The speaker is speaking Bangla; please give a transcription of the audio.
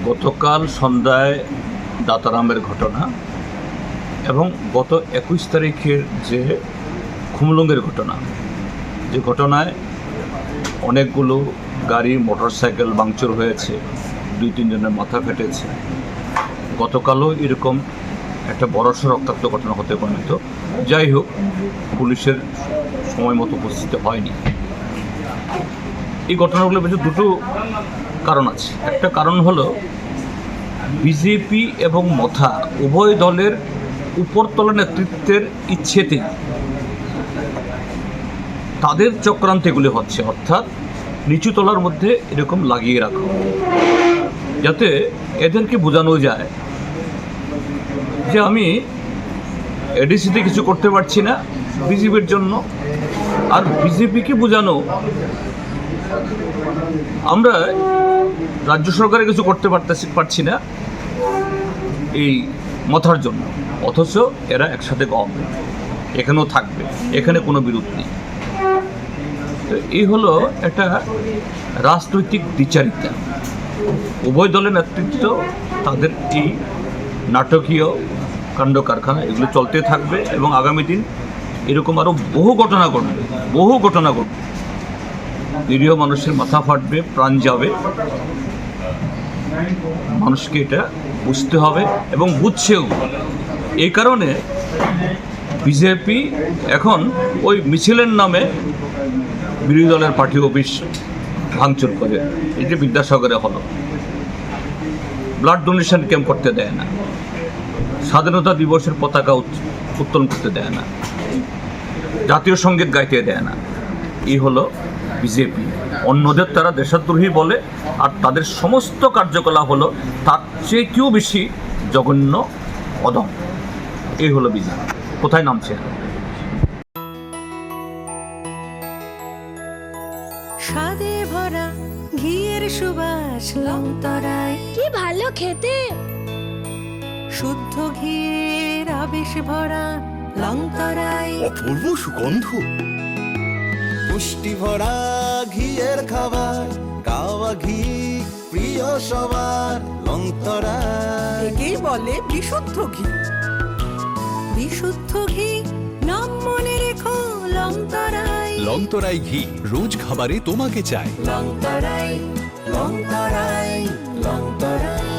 গতকাল সন্ধ্যায় দাতারামের ঘটনা এবং গত 21 তারিখের যে খুমলুঙ্গের ঘটনা, যে ঘটনায় অনেকগুলো গাড়ি মোটরসাইকেল ভাঙচুর হয়েছে, 2-3 জনের মাথা ফেটেছে। গতকালও এরকম একটা বড়সড় রক্তাক্ত ঘটনা হতে পারত। যাই হোক, পুলিশের সময় মতো উপস্থিত হয়নি। এই ঘটনাগুলোর পেছনে দুটো কারণ আছে। একটা কারণ হলো বিজেপি এবং মথা উভয় দলের উপরতলা নেতৃত্বের ইচ্ছেতে তাদের চক্রান্তে এগুলি হচ্ছে, অর্থাৎ নিচু তলার মধ্যে এরকম লাগিয়ে রাখা, যাতে এদেরকে বোঝানো যায় যে আমি এডিসিতে কিছু করতে পারছি না বিজেপির জন্য, আর বিজেপিকে বোঝানো আমরা রাজ্য সরকারে কিছু করতে পারছি না এই মথার জন্য, অথচ এরা একসাথে হবে, এখানেও থাকবে, এখানে কোনো বিরোধ নেই। তো এই হলো একটা রাজনৈতিক দ্বিচারিতা। উভয় দলের নেতৃত্ব তাদের এই নাটকীয় কাণ্ড কারখানা এগুলো চলতে থাকবে এবং আগামী দিন এরকম আরও বহু ঘটনা ঘটবে। নিরীহ মানুষের মাথা ফাটবে, প্রাণ যাবে। মানুষকে এটা বুঝতে হবে এবং বুঝছেও। এই কারণে বিজেপি এখন ওই মিছিলের নামে বিরোধী দলের পার্টি অফিস ভাঙচুর করে। এই যে বিদ্যাসাগরে হলো, ব্লাড ডোনেশন ক্যাম্প করতে দেয় না, স্বাধীনতা দিবসের পতাকা উত্তোলন করতে দেয় না, জাতীয় সঙ্গীত গাইতে দেয় না। এই হলো বিজেপি। অন্যদের তারা দেশদ্রোহী বলে, আর তাদের সমস্ত কার্যকলাপ হলো তার চেয়েও বেশি জঘন্য, অদম। এই হলো বিজেপি। কোথায় নামছে? স্বাদে ভরা ঘিয়ের সুবাস লংতরায়, কি ভালো খেতে। শুদ্ধ ঘিয়ের আবেশ ভরা লংতরায়, অপূর্ব সুগন্ধ, পুষ্টি ভরা ঘিয়ের খাবার, গাওয়া ঘি প্রিয় সবার লংতরায়। একেই বলে বিশুদ্ধ ঘি। বিশুদ্ধ ঘি নাম মনে রেখো লংতরায়। লংতরাই ঘি রোজ খাবারে তোমাকে চাই। লংতরায়, লংতরায়, লংতরায়।